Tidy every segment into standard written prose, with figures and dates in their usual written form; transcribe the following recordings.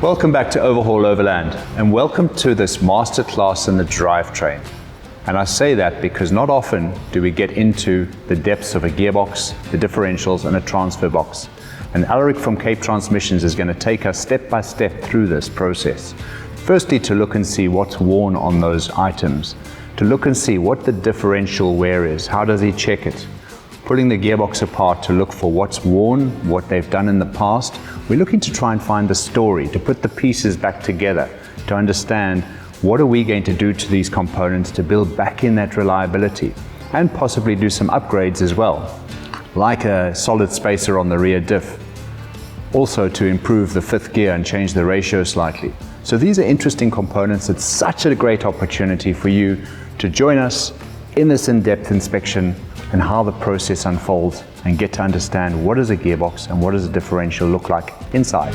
Welcome back to Overhaul Overland, and welcome to this masterclass in the drivetrain. And I say that because not often do we get into the depths of a gearbox, the differentials, and a transfer box. And Aleric from Cape Transmissions is going to take us step by step through this process. Firstly, to look and see what's worn on those items, to look and see what the differential wear is, how does he check it, pulling the gearbox apart to look for what's worn, what they've done in the past. We're looking to try and find the story, to put the pieces back together, to understand what are we going to do to these components to build back in that reliability, and possibly do some upgrades as well, like a solid spacer on the rear diff, also to improve the fifth gear and change the ratio slightly. So these are interesting components. It's such a great opportunity for you to join us in this in-depth inspection and how the process unfolds, and get to understand what is a gearbox and what does a differential look like inside.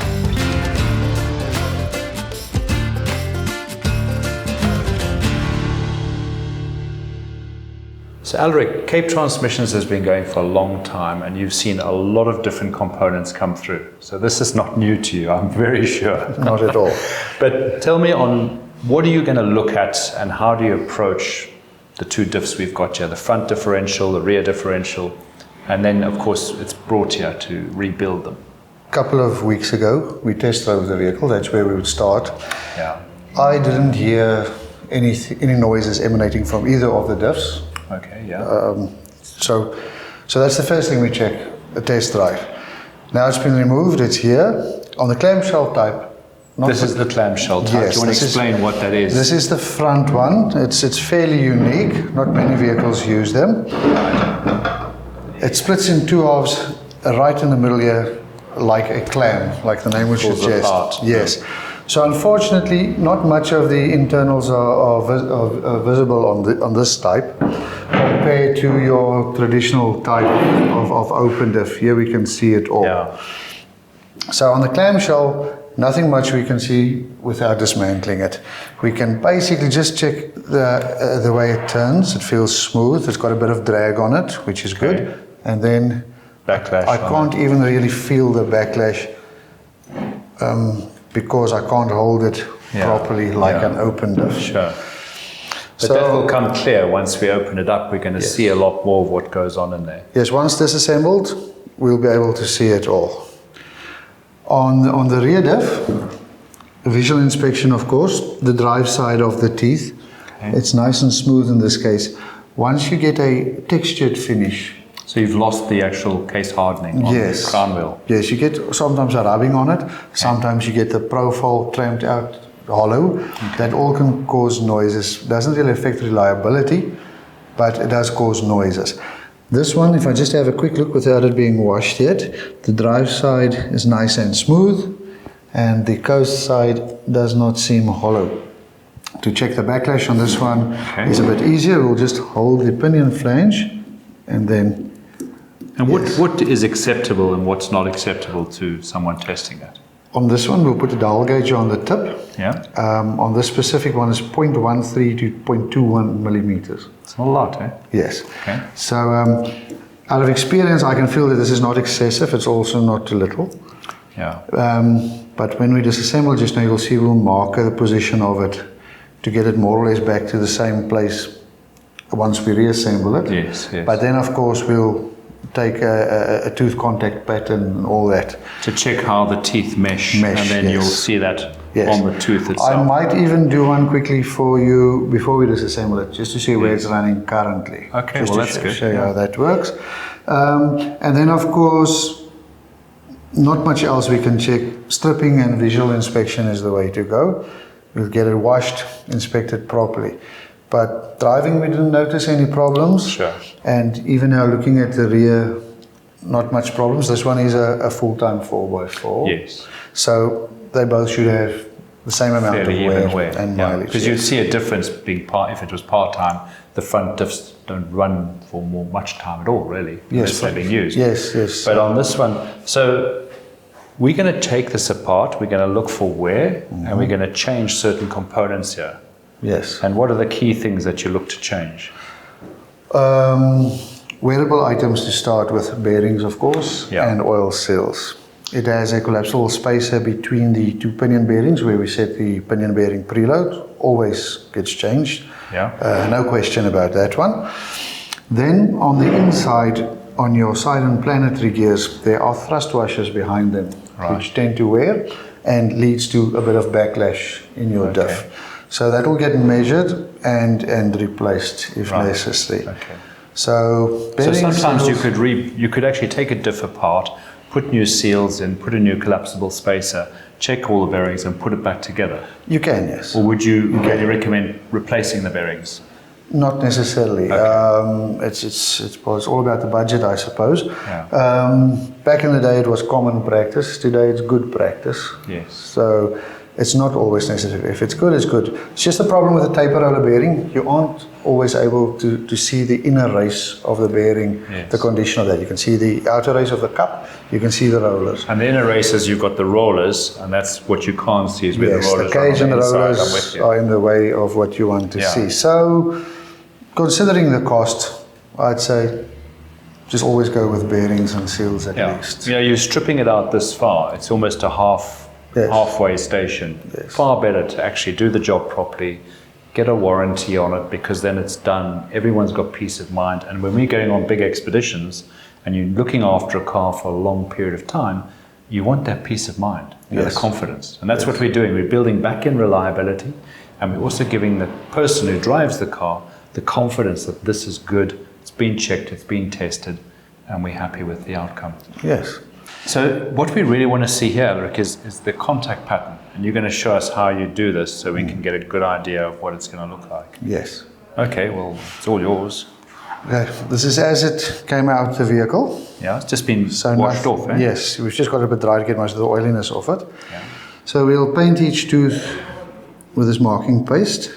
So Aleric, Cape Transmissions has been going for a long time, and you've seen a lot of different components come through. So this is not new to you, I'm very sure. Not at all. But tell me, on what are you going to look at and how do you approach the two diffs we've got here, the front differential, the rear differential, and then of course it's brought here to rebuild them. A couple of weeks ago, we test drove the vehicle. That's where we would start. Yeah. I didn't hear any noises emanating from either of the diffs. Okay, yeah. So that's the first thing we check, a test drive. Now it's been removed, it's here. On the clamshell type. This is the clamshell type. Yes, do you want to explain what that is? This is the front one. It's fairly unique. Not many vehicles use them. It splits in two halves, right in the middle here, like a clam, like the name would suggest. Yes. So unfortunately, not much of the internals are visible on this type compared to your traditional type of open diff. Here we can see it all. Yeah. So on the clamshell, nothing much we can see without dismantling it. We can basically just check the way it turns. It feels smooth. It's got a bit of drag on it, which is good. And then backlash. I can't even really feel the backlash because I can't hold it properly like an open diff. Sure. But so, that will come clear once we open it up. We're going to see a lot more of what goes on in there. Yes, once disassembled, we'll be able to see it all. On the rear diff, visual inspection, of course, the drive side of the teeth. Okay. It's nice and smooth in this case. Once you get a textured finish. So you've lost the actual case hardening on the crown wheel. Yes, you get sometimes a rubbing on it. Okay. Sometimes you get the profile tramped out hollow. Okay. That all can cause noises. Doesn't really affect reliability, but it does cause noises. This one, if I just have a quick look without it being washed yet, the drive side is nice and smooth, and the coast side does not seem hollow. To check the backlash on this one is a bit easier. We'll just hold the pinion flange and then... And what is acceptable and what's not acceptable to someone testing that? On this one, we'll put a dial gauge on the tip. Yeah. On this specific one is 0.13 to 0.21 millimeters. It's not a lot, eh? Yes. Okay. So, out of experience, I can feel that this is not excessive. It's also not too little. Yeah. But when we disassemble just now, you'll see we'll mark the position of it to get it more or less back to the same place once we reassemble it. Yes, yes. But then, of course, we'll take a tooth contact pattern and all that. To check how the teeth mesh and then you'll see that on the tooth itself. I might even do one quickly for you before we disassemble it, just to see where it's running currently. Okay, just well to that's good. Show you how that works. And then of course, not much else we can check. Stripping and visual inspection is the way to go. We'll get it washed, inspected properly. But driving, we didn't notice any problems. Sure. And even now looking at the rear, not much problems. This one is a full-time 4x4. Yes. So they both should have the same amount of wear and mileage. Because you'd see a difference being if it was part-time, the front diffs don't run for much time at all, really. Yes. They're being used. Yes, yes. But on this one, so we're going to take this apart, we're going to look for wear, and we're going to change certain components here. Yes. And what are the key things that you look to change? Wearable items to start with, bearings of course, and oil seals. It has a collapsible spacer between the two pinion bearings where we set the pinion bearing preload. Always gets changed. Yeah. No question about that one. Then on the inside, on your silent planetary gears, there are thrust washers behind them, which tend to wear and leads to a bit of backlash in your diff. So that will get measured and replaced if necessary. Okay. So sometimes you could actually take a diff apart, put new seals in, put a new collapsible spacer, check all the bearings and put it back together. You can, yes. Or would you really recommend replacing the bearings? Not necessarily. Okay. It's all about the budget, I suppose. Yeah. Back in the day, it was common practice. Today, it's good practice. Yes. So it's not always necessary. If it's good, it's good. It's just the problem with the taper roller bearing. You aren't always able to see the inner race of the bearing, the condition of that. You can see the outer race of the cup. You can see the rollers. And the inner races, you've got the rollers, and that's what you can't see is where the rollers the cage and the inside. rollers are in the way of what you want to see. So, considering the cost, I'd say just always go with bearings and seals at least. You know, you're stripping it out this far. It's almost a halfway station. Yes. Far better to actually do the job properly, get a warranty on it, because then it's done. Everyone's got peace of mind. And when we're going on big expeditions and you're looking after a car for a long period of time, you want that peace of mind, the confidence. And that's what we're doing. We're building back in reliability, and we're also giving the person who drives the car the confidence that this is good, it's been checked, it's been tested, and we're happy with the outcome. Yes. So what we really want to see here, Aleric, is the contact pattern. And you're going to show us how you do this so we can get a good idea of what it's going to look like. Yes. Okay, well, it's all yours. Okay, this is as it came out the vehicle. Yeah, it's just been washed off, eh? Yes, we've just got it a bit dry to get most of the oiliness off it. Yeah. So we'll paint each tooth with this marking paste.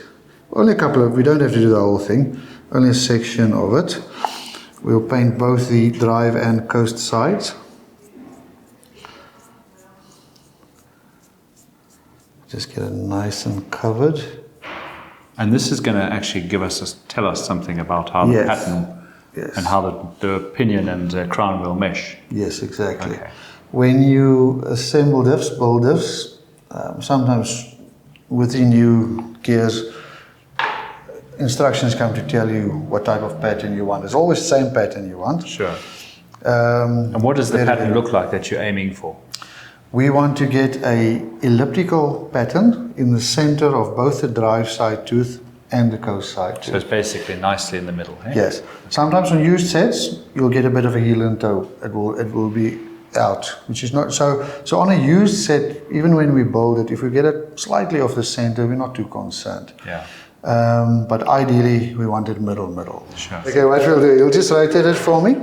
Only a couple of, we don't have to do the whole thing, only a section of it. We'll paint both the drive and coast sides. Just get it nice and covered. And this is going to actually tell us something about how the pattern and how the pinion and crown will mesh. Yes, exactly. Okay. When you assemble diffs, build diffs, sometimes within new gears, instructions come to tell you what type of pattern you want. It's always the same pattern you want. Sure. And what does the pattern look like that you're aiming for? We want to get an elliptical pattern in the center of both the drive side tooth and the coast side tooth. So it's basically nicely in the middle, eh? Yes. Sometimes on used sets, you'll get a bit of a heel and toe. It will be out, which is not so. So on a used set, even when we build it, if we get it slightly off the center, we're not too concerned. Yeah. But ideally, we want it middle. Sure. Okay, what we'll do, you'll just rotate it for me.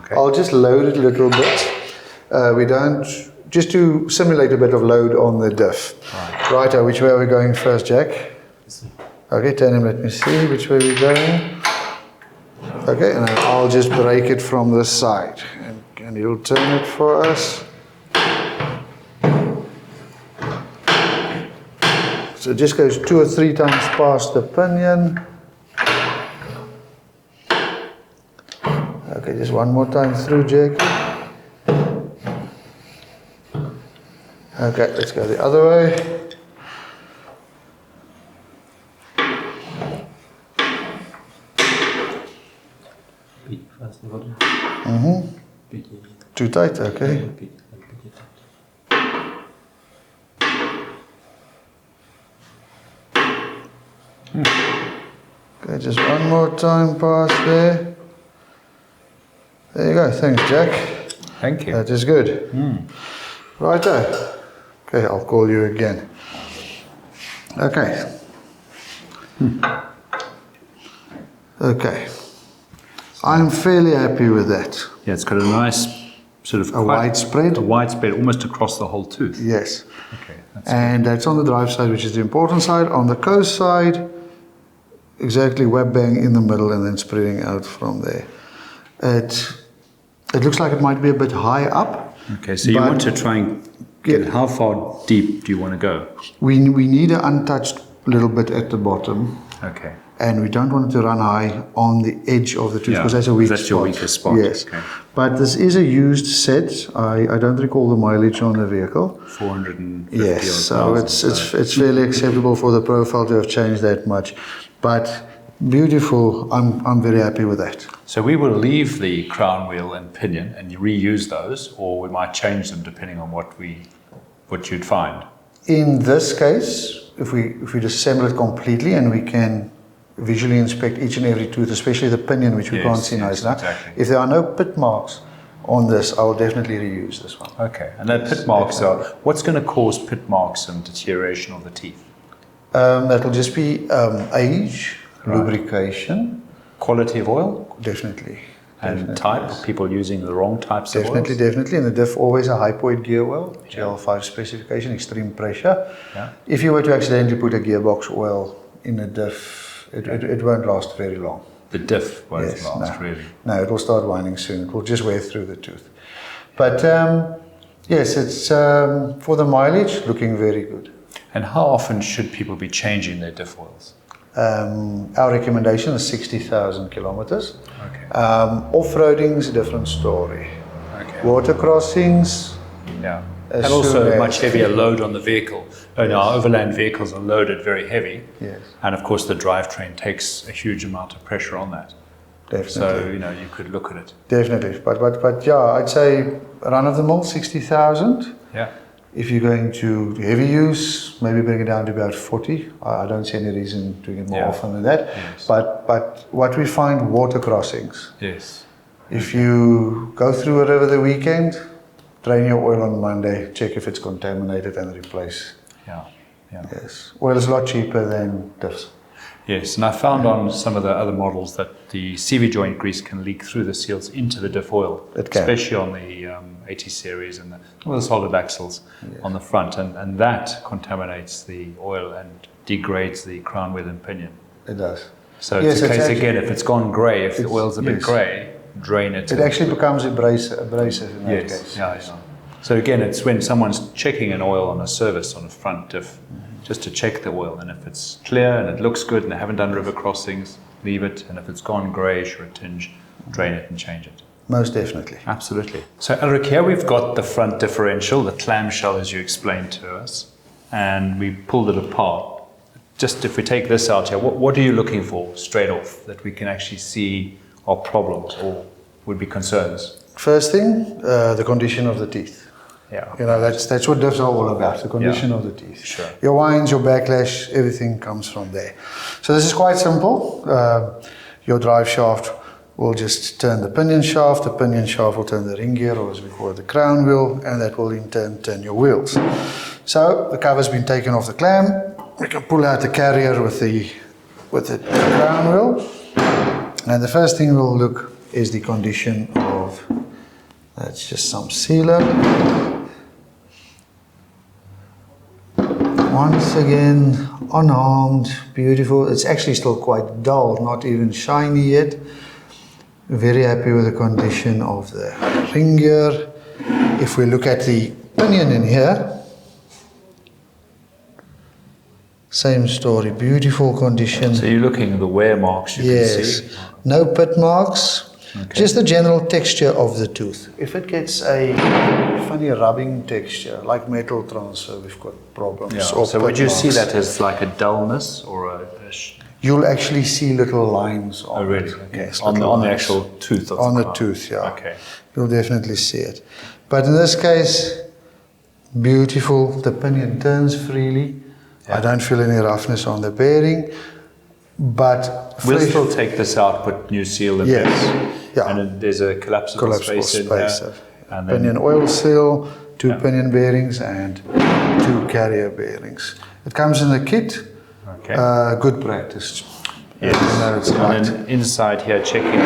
Okay. I'll just load it a little bit. Just to simulate a bit of load on the diff. Righto, which way are we going first, Jack? Okay, Tamer, let me see which way we're going. Okay, and then I'll just break it from this side. And you'll turn it for us. So it just goes 2 or 3 times past the pinion. Okay, just one more time through, Jackie. Okay, let's go the other way. Too tight, okay. Okay, just one more time past there. There you go, thanks Jack. Thank you. That is good. Righto. Okay, I'll call you again. Okay. Okay. I'm fairly happy with that. Yeah, it's got a nice sort of widespread. A widespread almost across the whole tooth. Yes. Okay. That's on the drive side, which is the important side. On the coast side, exactly web bang in the middle and then spreading out from there. It looks like it might be a bit high up. Okay, so you want to try and get how far deep do you want to go? We need an untouched little bit at the bottom. Okay. and we don't want it to run high on the edge of the tooth because that's a weak spot. That's your weakest spot. Yes. Okay. But this is a used set. I don't recall the mileage on the vehicle. 450 Yes, so it's fairly acceptable for the profile to have changed that much. But beautiful, I'm very happy with that. So we will leave the crown wheel and pinion and reuse those, or we might change them depending on what you'd find. In this case, if we disassemble it completely and we can visually inspect each and every tooth, especially the pinion, which we can't see nice now. Exactly. If there are no pit marks on this, I will definitely reuse this one. Okay, and that pit marks what's going to cause pit marks and deterioration of the teeth? That will just be age, lubrication. Quality of oil? Definitely. And type, people using the wrong types of oils? Definitely. And the diff always a hypoid gear oil, GL5 specification, extreme pressure. Yeah. If you were to accidentally put a gearbox oil in a diff, it won't last very long. The diff won't last, really? No, it will start winding soon. It will just wear through the tooth. But yes, it's for the mileage, looking very good. And how often should people be changing their diff oils? Our recommendation is 60,000 kilometers. Okay. Off-roading is a different story. Okay. Water crossings. Yeah. And also a much heavier load on the vehicle. Yes. Our overland vehicles are loaded very heavy. Yes. And of course the drivetrain takes a huge amount of pressure on that. Definitely. So, you could look at it. Definitely. But yeah, I'd say run of the mill 60,000. Yeah. If you're going to heavy use, maybe bring it down to about 40. I don't see any reason doing it more often than that. Yes. But what we find, water crossings. Yes. If you go through a river the weekend, drain your oil on Monday, check if it's contaminated and replace. Yeah. Yes. Oil is a lot cheaper than diffs. Yes, and I found on some of the other models that the CV joint grease can leak through the seals into the diff oil, It can. especially on the 80 series and the solid axles on the front, and that contaminates the oil and degrades the crown wheel and pinion. It does. So it's a case again, if it's gone grey, if the oil's a bit yes. grey, drain it. It actually becomes abrasive in that Yes, case. yeah. So again, it's when someone's checking an oil on a service on a front diff, just to check the oil, and if it's clear and it looks good and they haven't done river crossings, leave it, and if it's gone greyish or a tinge, drain it and change it. Most definitely. Absolutely. So Aleric, here we've got the front differential, the clamshell as you explained to us, and we pulled it apart. Just if we take this out here, what are you looking for straight off that we can actually see are problems or would be concerns? First thing, the condition of the teeth. Yeah. That's what diffs are all about, the condition of the teeth. Sure. Your winds, your backlash, everything comes from there. So this is quite simple. Your drive shaft will just turn the pinion shaft will turn the ring gear, or as we call it, the crown wheel, and that will in turn turn your wheels. So the cover's been taken off the clam. We can pull out the carrier with the crown wheel. And the first thing we'll look is the condition of, that's just some sealer. Once again, unharmed, beautiful. It's actually still quite dull, not even shiny yet. Very happy with the condition of the ring gear. If we look at the pinion in here, same story, beautiful condition. So you're looking at the wear marks you can see? No pit marks. Okay. Just the general texture of the tooth. If it gets a funny rubbing texture, like metal transfer, we've got problems. Yeah. So would you see that as like a dullness or a You'll actually see little lines on it. Oh, really? Okay. Yes, on the actual tooth of on the the tooth, yeah. Okay. You'll definitely see it. But in this case, beautiful. The pinion turns freely. Yeah. I don't feel any roughness on the bearing. But we'll still take this out, put new seal in. Yes. Yeah. And then there's a collapsible space in here. And pinion oil seal, two pinion bearings and two carrier bearings. It comes in the kit. Okay. Good practice. Yes. And then inside here, checking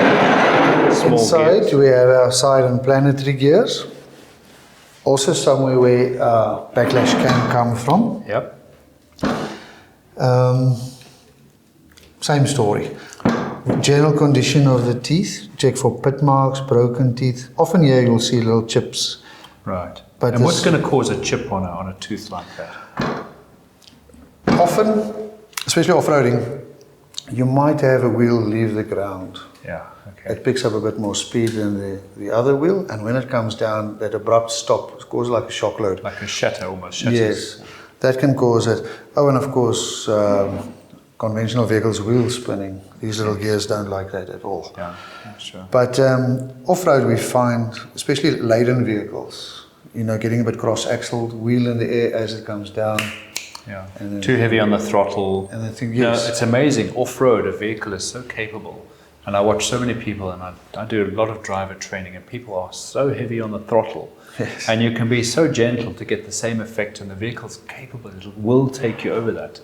small inside gears. We have our side and planetary gears. Also somewhere where backlash can come from. Yep. Same story. General condition of the teeth. Check for pit marks, broken teeth. Often here you'll see little chips. Right. But and what's going to cause a chip on a tooth like that? Often, especially off-roading, you might have a wheel leave the ground. Yeah, okay. It picks up a bit more speed than the other wheel, and when it comes down, that abrupt stop causes like a shock load. Like a shatter, almost shatters. Yes, that can cause it. Oh, and of course, conventional vehicles wheel spinning. These little gears don't like that at all. Yeah, sure. But off-road we find, especially laden vehicles, you know, getting a bit cross-axled, wheel in the air as it comes down. Yeah, too heavy on the throttle. And I think, No, yes. it's amazing. Off-road, a vehicle is so capable. And I watch so many people, and I do a lot of driver training, and people are so heavy on the throttle. Yes. And you can be so gentle to get the same effect, and the vehicle's capable. It will take you over that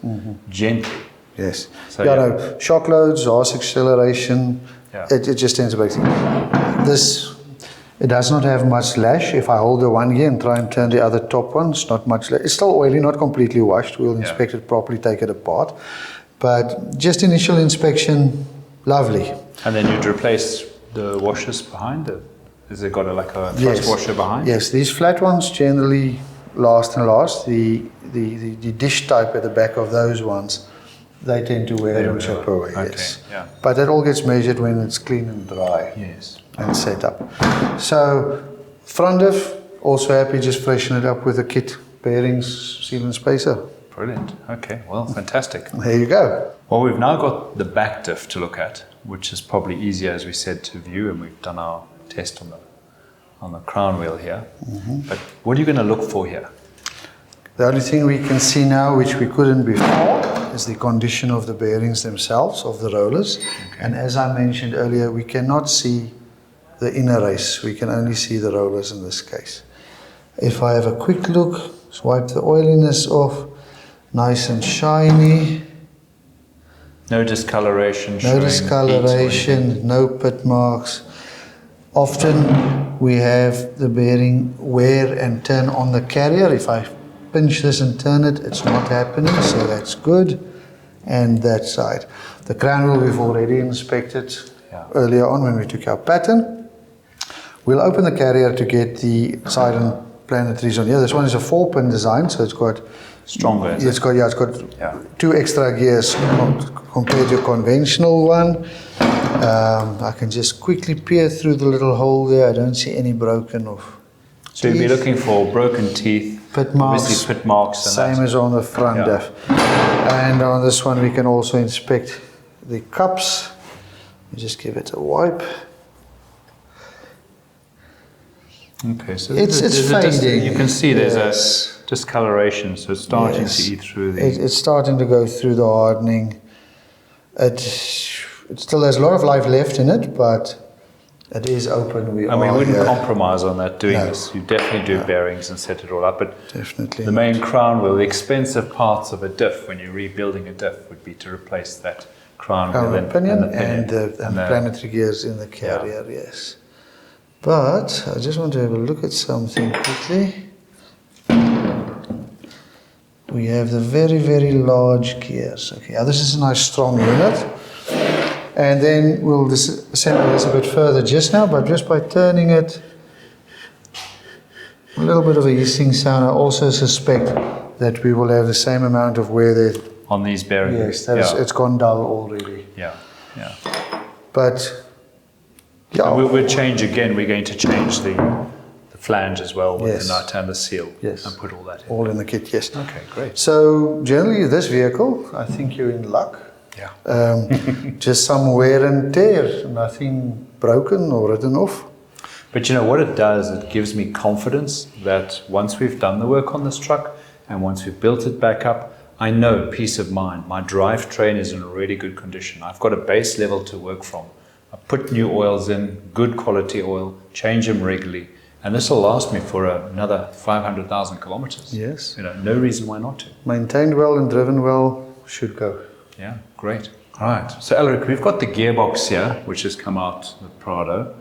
gently. Yes. So, yeah, yeah. no, shock loads, harsh acceleration, Yeah. it just tends to break things. It does not have much lash. If I hold the one gear and try and turn the other top one, it's not much lash. It's still oily, not completely washed. We'll inspect it properly, take it apart. But just initial inspection, lovely. And then you'd replace the washers behind it. Has it got like a thrust washer behind? Yes, these flat ones generally last and last. The dish type at the back of those ones, they tend to wear and chip away. Okay, Yes. yeah. But that all gets measured when it's clean and dry. Yes. And set up. So front diff, also happy, just freshen it up with a kit, bearings, seal and spacer. Brilliant. Okay, well, fantastic. There you go. Well, we've now got the back diff to look at, which is probably easier, as we said, to view, and we've done our test on the crown wheel here. But what are you going to look for here? The only thing we can see now, which we couldn't before, is the condition of the bearings themselves, of the rollers. Okay. And as I mentioned earlier, we cannot see the inner race. We can only see the rollers in this case. If I have a quick look, swipe the oiliness off, nice and shiny. No discoloration. No discoloration, no pit marks. Often we have the bearing wear and turn on the carrier. If I pinch this and turn it, it's not happening, so that's good. And that side. The crown wheel we've already inspected earlier on when we took our pattern. We'll open the carrier to get the side and planetaries on here. This one is a 4-pin design, so it's got Stronger. it's got 2 extra gears compared to a conventional one. I can just quickly peer through the little hole there. I don't see any broken off. So you'll be looking for broken teeth, pit marks, obviously pit marks. And same as on the front diff. And on this one we can also inspect the cups. You just give it a wipe. Okay, so It's fading. You can see there's a discoloration, so it's starting to eat through the... It's starting to go through the hardening. It still has a lot of life left in it, but it is open. We wouldn't compromise on that doing this. You definitely do bearings and set it all up, but definitely the main crown wheel, the expensive parts of a diff when you're rebuilding a diff would be to replace that crown wheel and the and planetary gears in the carrier, yes. But I just want to have a look at something quickly. We have the very, very large gears. Okay, now this is a nice strong unit. And then we'll assemble this a bit further just now, but just by turning it, a little bit of a hissing sound. I also suspect that we will have the same amount of wear there. on these bearings. Yes, it's gone dull already. Yeah. But yeah, we'll change again. We're going to change the flange as well with the nut and the seal. Yes. And put all that in. All in the kit, yes. Okay, great. So generally this vehicle, I think you're in luck. Yeah. Just some wear and tear, nothing broken or written off. But you know what it does? It gives me confidence that once we've done the work on this truck and once we've built it back up, I know, peace of mind, my drivetrain is in really good condition. I've got a base level to work from. I put new oils in, good quality oil, change them regularly, and this will last me for another 500,000 kilometers. Yes. You know, no reason why not to. Maintained well and driven well, should go. Yeah, great. All right. So, Aleric, we've got the gearbox here, which has come out with Prado.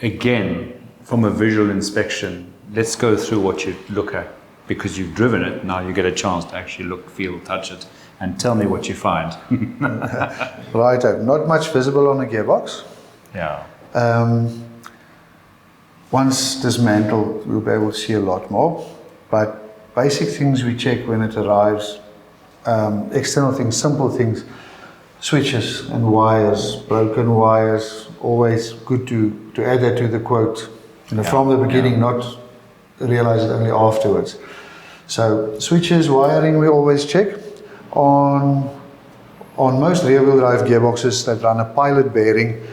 Again, from a visual inspection, let's go through what you look at. Because you've driven it, now you get a chance to actually look, feel, touch it, and tell me what you find. Right, not much visible on the gearbox. Yeah. Once dismantled, we'll be able to see a lot more. But basic things we check when it arrives, external things, simple things. switches and wires, broken wires, always good to add that to the quote. From the beginning, not realize it only afterwards. So switches, wiring, we always check. On most rear-wheel drive gearboxes that run a pilot bearing,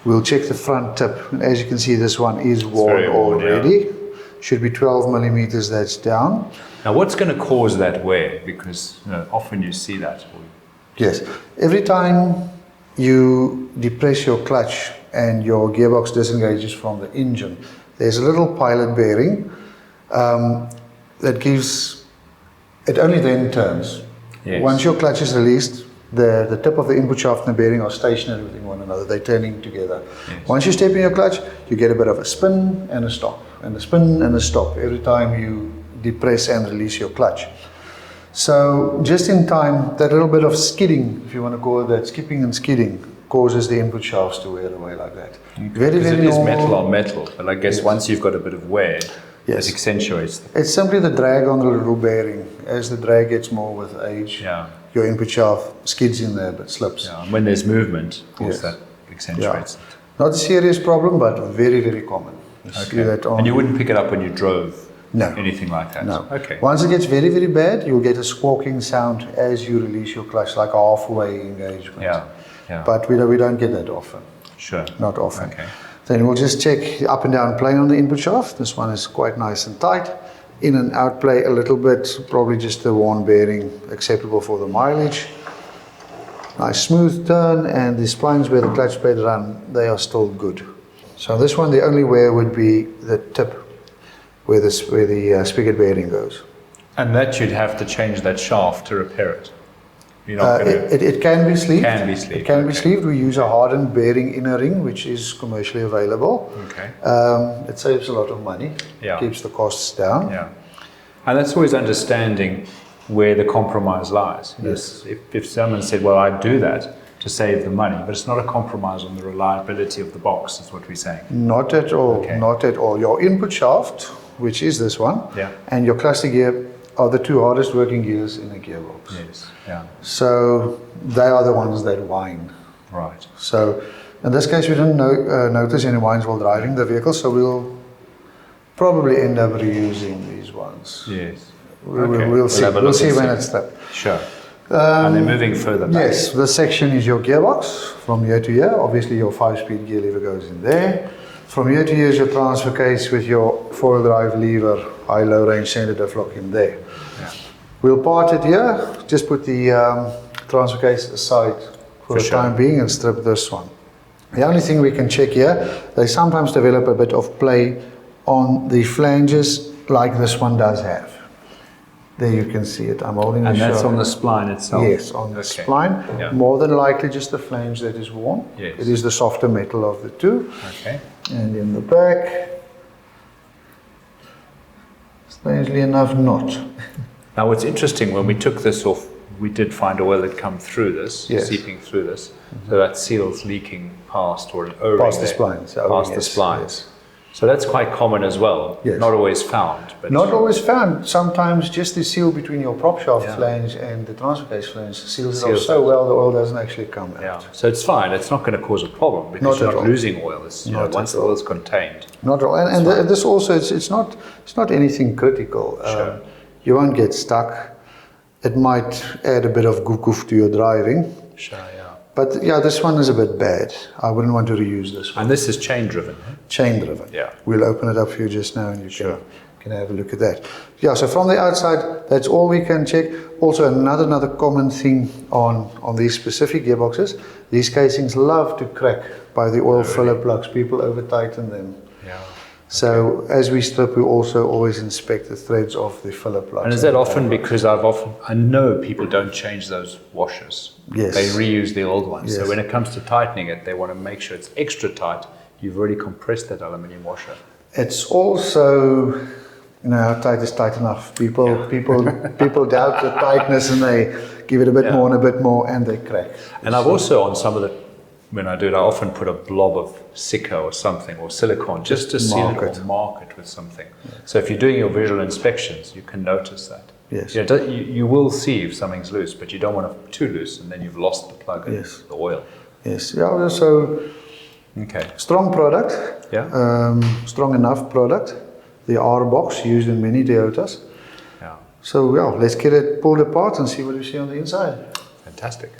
we'll check the front tip. And as you can see, this one is worn already. Should be 12 millimeters, that's down. Now what's going to cause that wear? Because often you see that. Yes, every time you depress your clutch and your gearbox disengages from the engine, there's a little pilot bearing that gives, it only then turns. Yes. Once your clutch is released, the tip of the input shaft and the bearing are stationary within one another, they're turning together. Yes. Once you step in your clutch, you get a bit of a spin and a stop, and a spin and a stop every time you depress and release your clutch. So just in time, that little bit of skidding, if you want to call it that, skipping and skidding, causes the input shafts to wear away like that. Very, because very it is normal. metal on metal, but I guess once you've got a bit of wear, it accentuates. It's simply the drag on the little bearing. As the drag gets more with age, your input shaft skids in there but slips. Yeah. And when there's movement, of course that accentuates it. Not a serious problem, but very, very common. You see that on, and you wouldn't pick it up when you drove? No. Anything like that? No. Okay. Once it gets very, very bad, you'll get a squawking sound as you release your clutch, like a halfway engagement. Yeah. But we don't get that often. Sure. Not often. Okay. Then we'll just check the up and down plane on the input shaft. This one is quite nice and tight. In and out play a little bit, probably just the worn bearing, acceptable for the mileage. Nice smooth turn, and the splines where the clutch pad run, they are still good. So this one, the only wear would be the tip where the spigot bearing goes. And that you'd have to change that shaft to repair it. You're not going to... It can be sleeved. Can be sleeved. It can be sleeved. We use a hardened bearing inner ring, which is commercially available. Okay. It saves a lot of money. Keeps the costs down. Yeah. And that's always understanding where the compromise lies. Yes. If someone said, well, I'd do that to save the money, but it's not a compromise on the reliability of the box, is what we're saying. Not at all. Not at all. Your input shaft, which is this one, and your cluster gear are the two hardest working gears in a gearbox. Yes. Yeah. So they are the ones that whine. Right. So in this case, we didn't notice any whines while driving the vehicle, so we'll probably end up reusing these ones. Yes. We'll see. We'll see when it's done. Sure. And then moving further back. Yes, this section is your gearbox from here to here. Obviously, your 5-speed gear lever goes in there. From here to here is your transfer case with your 4-wheel drive lever, high-low range center diff lock in there. Yeah. We'll part it here. Just put the transfer case aside for the time being and strip this one. The only thing we can check here, they sometimes develop a bit of play on the flanges like this one does have. There you can see it. I'm holding and the that's on the spline itself? Yes, on the spline. Yeah. More than likely just the flange that is worn. Yes. It is the softer metal of the two. Okay. And in the back, strangely enough, not. Now what's interesting, when we took this off, we did find oil that come through this, seeping through this. So that seal's leaking past or over past the splines. Past the splines. Yes. So that's quite common as well. Yes. Not always found. But not always found. Sometimes just the seal between your prop shaft flange and the transfer case flange seals it off so well the oil doesn't actually come out. So it's fine. It's not going to cause a problem because you're not losing oil. It's, once the oil is contained. Not at all. And this also, it's not anything critical. Sure. You won't get stuck. It might add a bit of goof to your driving. Sure, yeah. But yeah, this one is a bit bad. I wouldn't want to reuse this one. And this is chain driven? Chain driven. Yeah. We'll open it up for you just now and you can have a look at that. Yeah, so from the outside, that's all we can check. Also another common thing on these specific gearboxes, these casings love to crack by the oil filler plugs. People over tighten them. Yeah. So as we strip, we also always inspect the threads of the filler plugs. And is that often because I know people don't change those washers. Yes. They reuse the old ones. Yes. So when it comes to tightening it, they want to make sure it's extra tight. You've already compressed that aluminium washer. It's also, how tight is tight enough. People doubt the tightness and they give it a bit more and a bit more and they crack. And I've also on some of the, when I do it, I often put a blob of Sicko or something, or silicone, just to seal it or mark it with something. Yeah. So if you're doing your visual inspections, you can notice that. Yes. Yeah, you will see if something's loose, but you don't want it too loose, and then you've lost the plug and Yes. the oil. Yes. Yeah. So Okay. strong product. Yeah. Strong enough product. The R box used in many Toyotas. Yeah. So yeah, let's get it pulled apart and see what we see on the inside. Fantastic.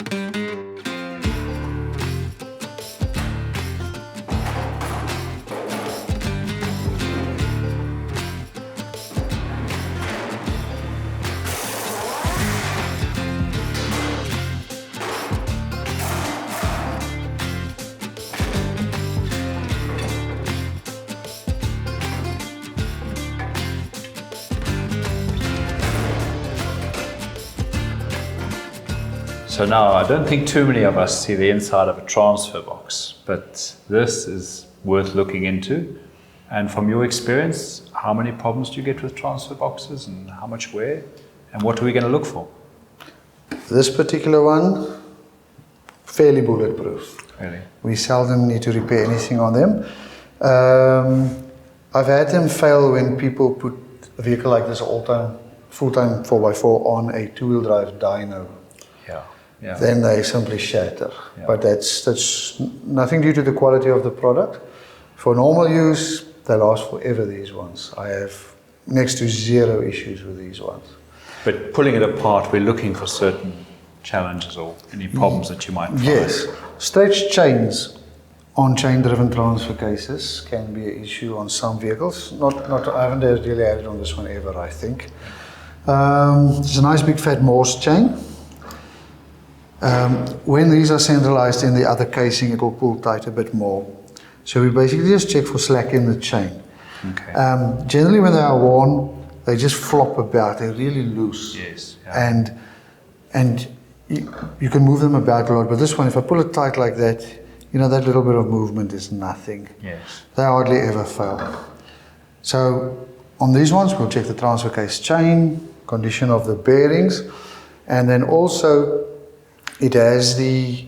So now, I don't think too many of us see the inside of a transfer box, but this is worth looking into. And from your experience, how many problems do you get with transfer boxes, and how much wear, and what are we going to look for? This particular one, fairly bulletproof. Really? We seldom need to repair anything on them. I've had them fail when people put a vehicle like this all-time, full-time 4x4 on a two-wheel drive dyno. Yeah. Yeah. Then they simply shatter. Yeah. But that's nothing due to the quality of the product. For normal use, they last forever, these ones. I have next to zero issues with these ones. But pulling it apart, we're looking for certain challenges or any problems that you might find. Yes. Stretched chains on chain-driven transfer cases can be an issue on some vehicles. I haven't really had it on this one ever, I think. It's a nice big fat Morse chain. When these are centralized in the other casing, it will pull tight a bit more. So we basically just check for slack in the chain. Okay. Generally when they are worn, they just flop about, they're really loose. Yes. Yeah. And you can move them about a lot, but this one, if I pull it tight like that, you know, that little bit of movement is nothing. Yes. They hardly ever fail. So on these ones, we'll check the transfer case chain, condition of the bearings, and then also it has the,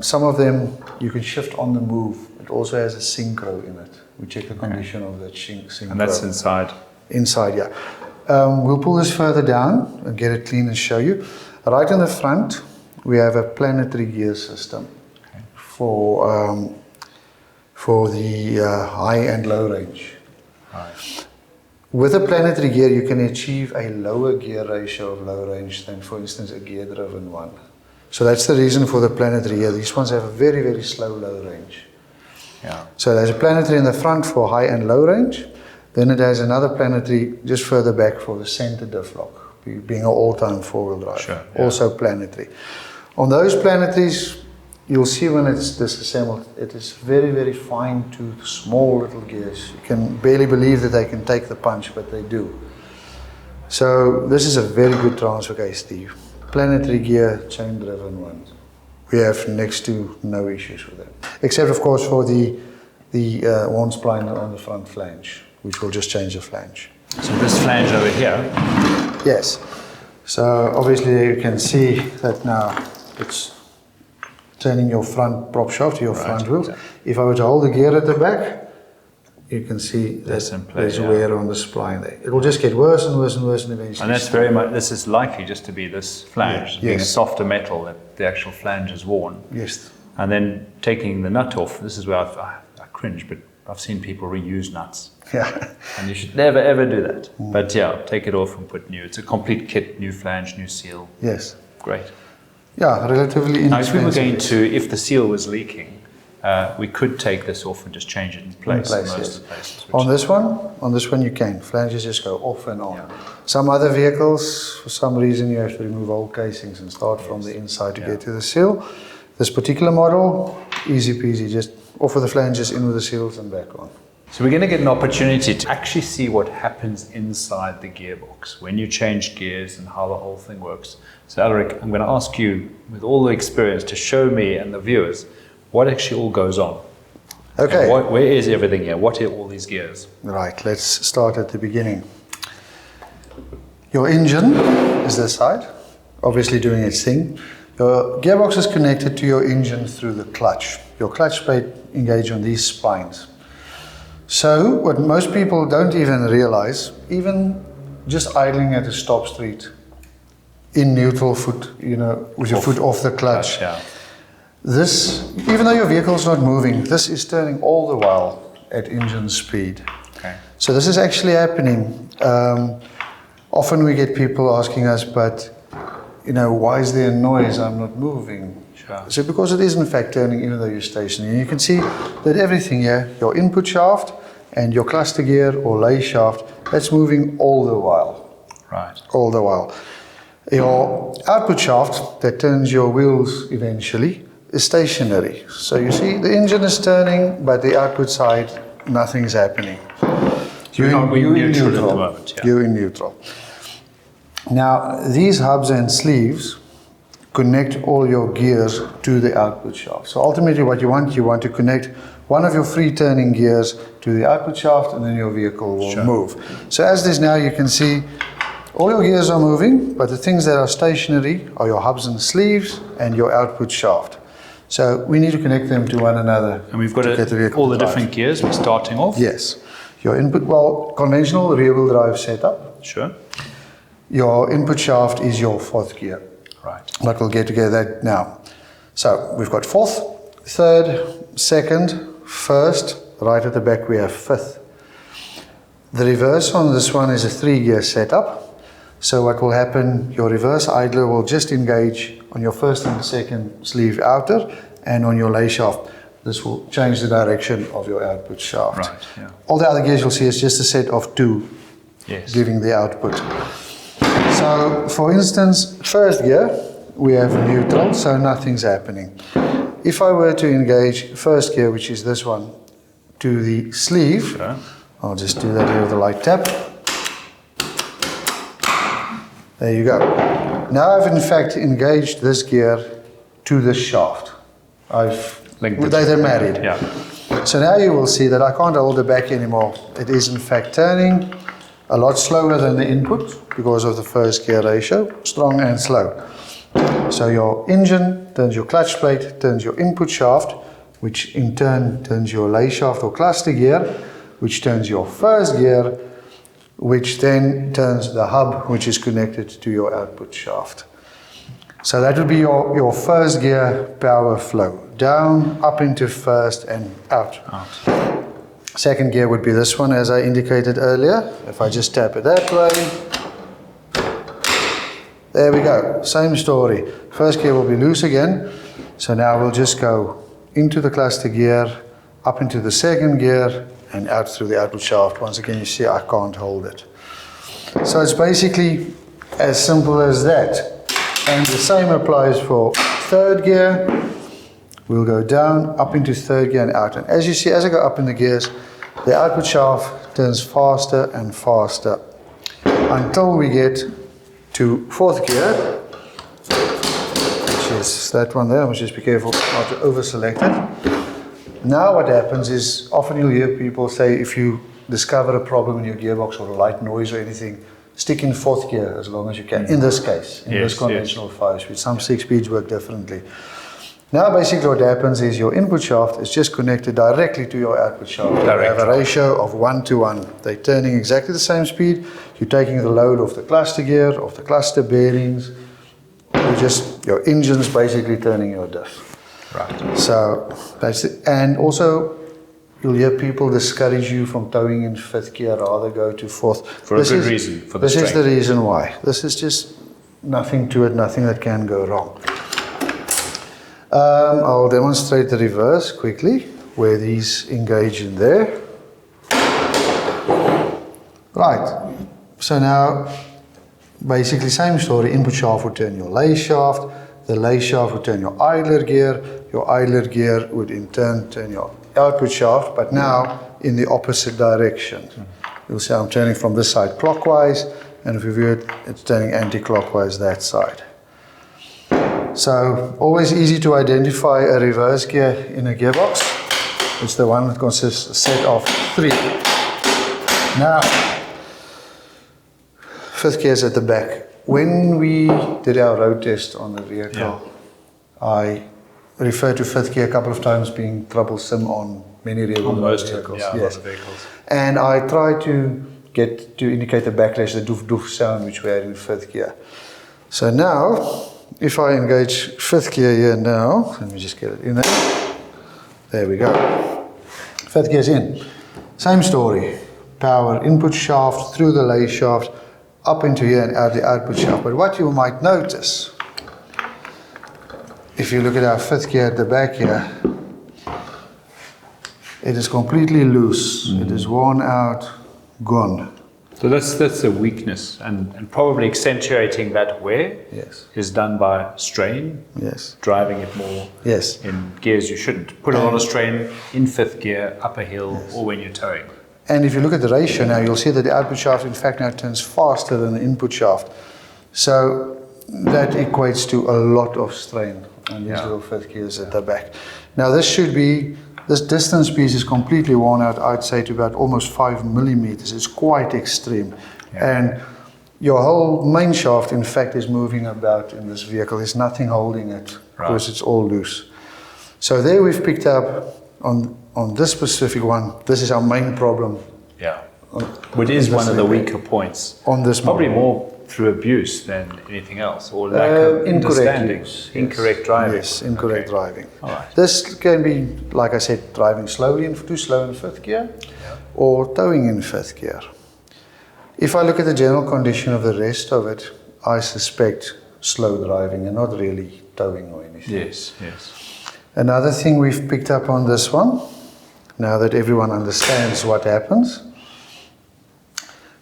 some of them you can shift on the move. It also has a synchro in it. We check the condition of that synchro. And that's inside? Inside, yeah. We'll pull this further down and get it clean and show you. Right in the front, we have a planetary gear system for the high and low range. Right. With a planetary gear, you can achieve a lower gear ratio of low range than, for instance, a gear-driven one. So that's the reason for the planetary gear. These ones have a very, very slow low range. Yeah. So there's a planetary in the front for high and low range. Then it has another planetary just further back for the center diff lock, being an all-time four-wheel drive. Sure, yeah. Also planetary. On those planetaries, you'll see when it's disassembled, it is very, very fine-toothed, small little gears. You can barely believe that they can take the punch, but they do. So this is a very good transfer case, Steve. Planetary gear, chain-driven ones. We have next to no issues with them. Except, of course, for the one spline on the front flange, which will just change the flange. So this flange over here? Yes. So obviously you can see that now it's turning your front prop shaft to your front wheels. Yeah. If I were to hold the gear at the back, you can see there's wear on the spline there. It will just get worse and worse and worse and eventually. And that's very much, this is likely just to be this flange, yeah, being yes. a softer metal that the actual flange is worn. Yes. And then taking the nut off, this is where I cringe, but I've seen people reuse nuts. Yeah. And you should never ever do that. But yeah, take it off and put new. It's a complete kit, new flange, new seal. Yes. Great. Yeah, relatively inexpensive. Now if we were going to, if the seal was leaking, we could take this off and just change it in place. Yes. On this one you can. Flanges just go off and on. Yeah. Some other vehicles, for some reason, you have to remove old casings and start from the inside to get to the seal. This particular model, easy peasy, just off with the flanges, in with the seals and back on. So we're going to get an opportunity to actually see what happens inside the gearbox when you change gears and how the whole thing works. So Aleric, I'm going to ask you, with all the experience, to show me and the viewers what actually all goes on. Okay. Where is everything here? What are all these gears? Right, let's start at the beginning. Your engine is this side, obviously doing its thing. Your gearbox is connected to your engine through the clutch. Your clutch plate engages on these spines. So what most people don't even realize, even just idling at a stop street, in neutral foot, with your foot off the clutch. Yeah. This, even though your vehicle's not moving, this is turning all the while at engine speed. Okay. So this is actually happening. Often we get people asking us, but why is there noise? I'm not moving. Sure. So because it is in fact turning even though you're stationary. And you can see that everything here, your input shaft and your cluster gear or lay shaft, that's moving all the while. Right. All the while. Your output shaft that turns your wheels eventually is stationary. So you see the engine is turning, but the output side, nothing's happening. You're in neutral at the moment. Yeah. You're in neutral. Now, these hubs and sleeves connect all your gears to the output shaft. So ultimately what you want to connect one of your free turning gears to the output shaft, and then your vehicle will move. So as this now, you can see all your gears are moving, but the things that are stationary are your hubs and sleeves and your output shaft. So we need to connect them to one another. And we've got all the different gears we're starting off. Yes. Your input, conventional rear-wheel drive setup. Sure. Your input shaft is your fourth gear. Right. But we'll get together that now. So we've got fourth, third, second, first, right at the back we have fifth. The reverse on this one is a 3-gear setup. So what will happen, your reverse idler will just engage on your first and second sleeve outer and on your lay shaft. This will change the direction of your output shaft. Right, yeah. All the other gears you'll see is just a set of 2 giving the output. So for instance, first gear, we have neutral, so nothing's happening. If I were to engage first gear, which is this one, to the sleeve, I'll just do that here with a light tap. There you go. Now I've in fact engaged this gear to this shaft. They're married. Yeah. So now you will see that I can't hold it back anymore. It is in fact turning a lot slower than the input because of the first gear ratio, strong and slow. So your engine turns your clutch plate, turns your input shaft, which in turn turns your lay shaft or cluster gear, which turns your first gear, which then turns the hub, which is connected to your output shaft. So that would be your first gear power flow. Down, up into first, and out. Second gear would be this one, as I indicated earlier. If I just tap it that way. There we go. Same story. First gear will be loose again. So now we'll just go into the cluster gear, up into the second gear, and out through the output shaft. Once again, you see I can't hold it. So it's basically as simple as that. And the same applies for third gear. We'll go down, up into third gear and out. And as you see, as I go up in the gears, the output shaft turns faster and faster until we get to fourth gear, which is that one there. I must just be careful not to over-select it. Now what happens is, often you'll hear people say, if you discover a problem in your gearbox or a light noise or anything, stick in fourth gear as long as you can. In this case, in this conventional 5-speed. Some 6-speeds work differently. Now basically what happens is your input shaft is just connected directly to your output shaft. You have a ratio of 1:1. They're turning exactly the same speed. You're taking the load off the cluster gear, off the cluster bearings. Your engine's basically turning your diff. Right. So that's it. And also you'll hear people discourage you from towing in fifth gear, rather go to fourth. For a good reason, for the strength. This is the reason why. This is just nothing to it, nothing that can go wrong. I'll demonstrate the reverse quickly, where these engage in there. Right, so now basically same story. Input shaft would turn your lay shaft, the lay shaft would turn your idler gear would in turn turn your output shaft, but now in the opposite direction. You'll see I'm turning from this side clockwise, and if you view it, it's turning anti-clockwise that side. So always easy to identify a reverse gear in a gearbox. It's the one that consists of a set of 3. Now, fifth gear is at the back. When we did our road test on the vehicle, I referred to fifth gear a couple of times being troublesome on many rear-wheel vehicles. Most vehicles. And I tried to get to indicate the backlash, the doof doof sound which we had in fifth gear. So now, if I engage fifth gear here now, let me just get it in there. There we go. Fifth gear's in. Same story. Power input shaft through the lay shaft, up into here and out the output shaft. But what you might notice, if you look at our fifth gear at the back here, it is completely loose. It is worn out, gone. So that's a weakness, and probably accentuating that wear Yes. is done by strain, Yes. driving it more Yes. in gears you shouldn't. Put a lot of strain in fifth gear, upper hill, or when you're towing. And if you look at the ratio now, you'll see that the output shaft in fact now turns faster than the input shaft. So that equates to a lot of strain on these little fifth gears at the back. Now this distance piece is completely worn out, I'd say to about almost 5 millimeters. It's quite extreme. And your whole main shaft in fact is moving about in this vehicle. There's nothing holding it because it's all loose. So there we've picked up on this specific one, this is our main problem. Yeah. Which is one of the weaker points. On this Probably model. more through abuse than anything else, or lack of understanding. Incorrect driving. Yes, incorrect driving. All right. This can be, like I said, driving slowly and too slow in fifth gear, or towing in fifth gear. If I look at the general condition of the rest of it, I suspect slow driving and not really towing or anything. Yes, yes. Another thing we've picked up on this one, now that everyone understands what happens,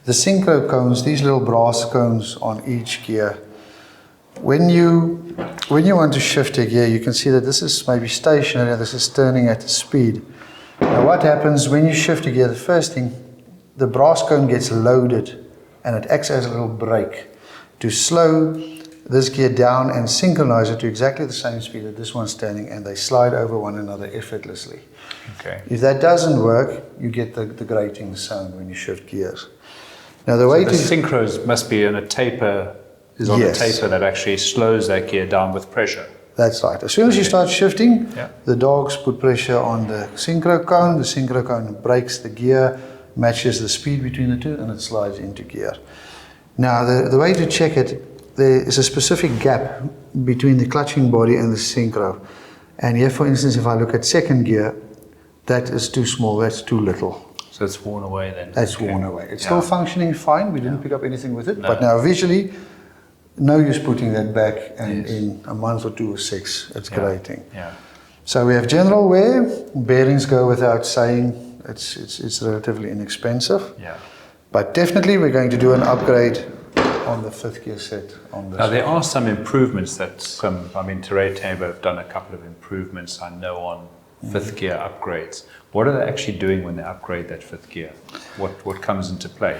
the synchro cones, these little brass cones on each gear, when you want to shift a gear, you can see that this is maybe stationary and this is turning at a speed. Now what happens when you shift a gear, the first thing, the brass cone gets loaded and it acts as a little brake to slow this gear down and synchronize it to exactly the same speed that this one's turning, and they slide over one another effortlessly. Okay. If that doesn't work, you get the grating sound when you shift gears. Now the way The to synchros must be on a taper, is on Yes. a taper that actually slows that gear down with pressure. That's right. As soon as you start shifting, Yeah. the dogs put pressure on the synchro cone. The synchro cone breaks the gear, matches the speed between the two, and it slides into gear. Now the way to check it, there is a specific gap between the clutching body and the synchro. And here, for instance, if I look at second gear, that is too small, that's too little. So it's worn away then. That's Okay. worn away. It's Yeah. still functioning fine. We didn't pick up anything with it. No. But now visually, no use putting that back, and in a month or two or 6, it's grating. Yeah. So we have general wear. Bearings go without saying. It's relatively inexpensive. Yeah. But definitely we're going to do an upgrade on the fifth gear set on this. Now there are some improvements that Tamer have done a couple of improvements I know on fifth gear upgrades. What are they actually doing when they upgrade that fifth gear? What comes into play?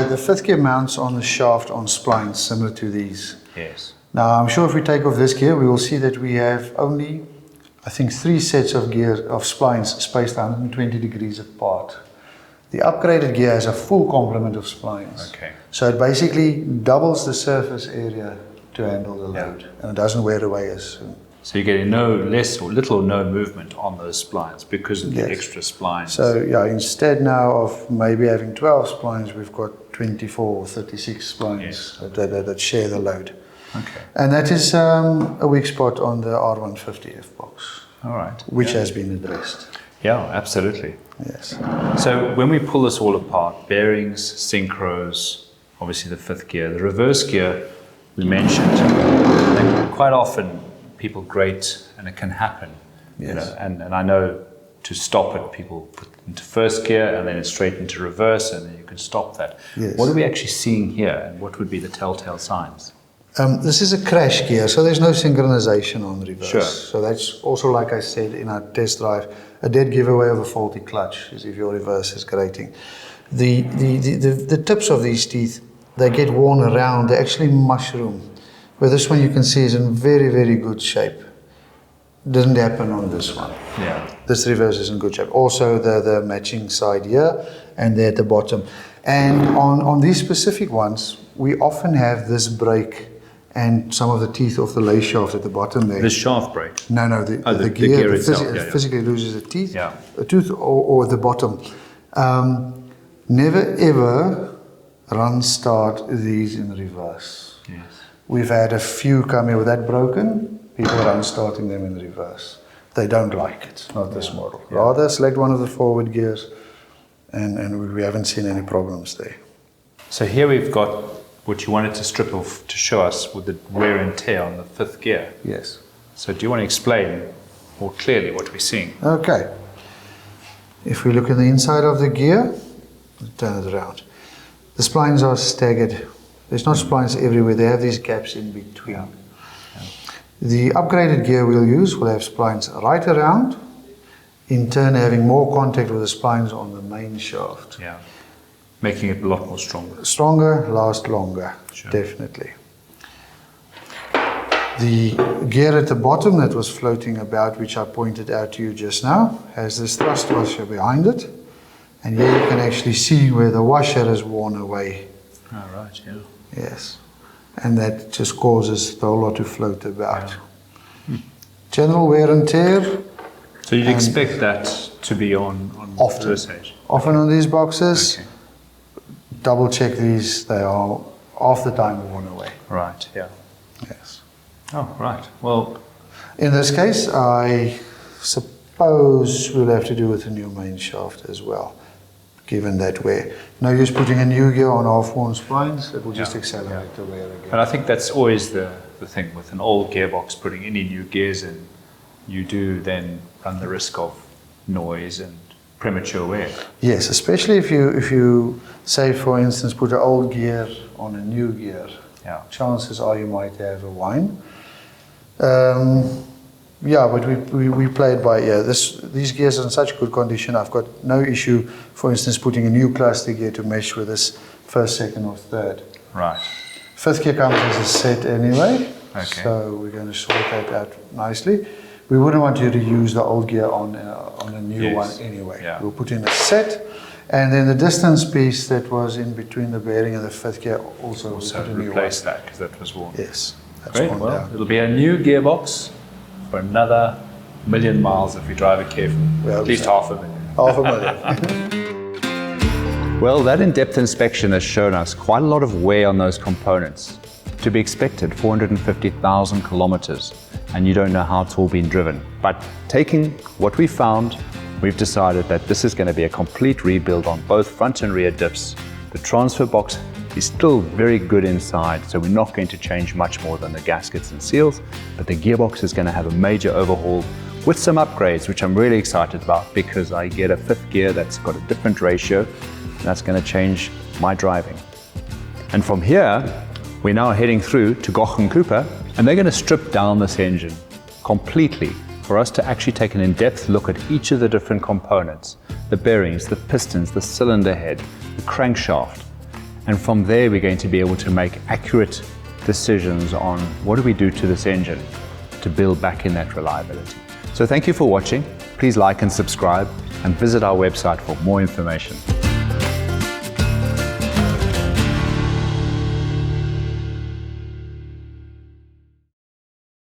The fifth gear mounts on the shaft on splines similar to these. Yes. Now I'm sure if we take off this gear, we will see that we have only, I think, 3 sets of gear of splines spaced 120 degrees apart. The upgraded gear has a full complement of splines. Okay. So it basically doubles the surface area to handle the load, and it doesn't wear away as soon. So you're getting no less or little or no movement on those splines because of the extra splines. So yeah, instead now of maybe having 12 splines, we've got 24 or 36 splines that share the load. Okay. And that is a weak spot on the R150 F-Box, All right. which has been addressed. Yeah, absolutely. Yes. So when we pull this all apart, bearings, synchros, obviously the fifth gear, the reverse gear we mentioned, and quite often people grate and it can happen. Yes. You know, and I know to stop it, people put it into first gear and then it's straight into reverse and then you can stop that. Yes. What are we actually seeing here and what would be the telltale signs? This is a crash gear, so there's no synchronization on reverse. Sure. So that's also, like I said in our test drive, a dead giveaway of a faulty clutch is if your reverse is grating. The tips of these teeth, they get worn around, they actually mushroom. Where this one you can see is in very, very good shape. Didn't happen on this one. Yeah. This reverse is in good shape. Also the matching side here and there at the bottom. And on these specific ones, we often have this break and some of the teeth off the lay shaft at the bottom there. The shaft break. No, the gear itself. physically loses a teeth, Yeah. a tooth or the bottom. Never ever run start these in reverse. Yes. We've had a few come here with that broken, people run starting them in reverse. They don't like it, not this model. Yeah. Rather select one of the forward gears, and we haven't seen any problems there. So here we've got what you wanted to strip off to show us with the wear and tear on the 5th gear. Yes. So do you want to explain more clearly what we're seeing? Okay. If we look at the inside of the gear, turn it around. The splines are staggered. There's not splines everywhere. They have these gaps in between. Yeah. The upgraded gear we'll use will have splines right around, in turn having more contact with the splines on the main shaft. Yeah. Making it a lot more stronger. Stronger, last longer, Sure. definitely. The gear at the bottom that was floating about, which I pointed out to you just now, has this thrust washer behind it. And here you can actually see where the washer has worn away. Oh, right, yeah. Yes. And that just causes the whole lot to float about. General wear and tear. So you'd expect that to be on Often. this age? Often on these boxes, Okay. double check these, they are half the time worn away. Right, yeah. Yes. Oh, right. Well, In this case, I suppose we'll have to do with a new main shaft as well, given that wear. No use putting a new gear on half-worn splines, it will just Yeah, accelerate the wear again. and I think that's always the thing with an old gearbox, putting any new gears in, you do then run the risk of noise and premature wear. Yes, especially if you say, for instance, put an old gear on a new gear. Yeah. Chances are you might have a whine. Yeah, but we play it by ear. These gears are in such good condition. I've got no issue, for instance, putting a new cluster gear to mesh with this 1st, 2nd, or 3rd. Right. 5th gear comes as a set anyway, Okay. so we're going to sort that out nicely. We wouldn't want you to use the old gear on a new Yes. one anyway. Yeah. We'll put in a set, and then the distance piece that was in between the bearing and the 5th gear also we'll So put a new replace one. that because that was worn. Yes, that's Great. worn Well, down. it'll be a new gearbox for another 1,000,000 miles if we drive it carefully. We hope At least so. 500,000. $500,000. Well, that in-depth inspection has shown us quite a lot of wear on those components. To be expected, 450,000 kilometers, and you don't know how it's all been driven. But taking what we found, we've decided that this is going to be a complete rebuild on both front and rear diffs. The transfer box is still very good inside, so we're not going to change much more than the gaskets and seals, but the gearbox is going to have a major overhaul with some upgrades, which I'm really excited about because I get a 5th gear that's got a different ratio, and that's going to change my driving. And from here, we're now heading through to Goch and Cooper, and they're going to strip down this engine completely for us to actually take an in-depth look at each of the different components, the bearings, the pistons, the cylinder head, the crankshaft. And from there, we're going to be able to make accurate decisions on what do we do to this engine to build back in that reliability. So thank you for watching. Please like and subscribe and visit our website for more information.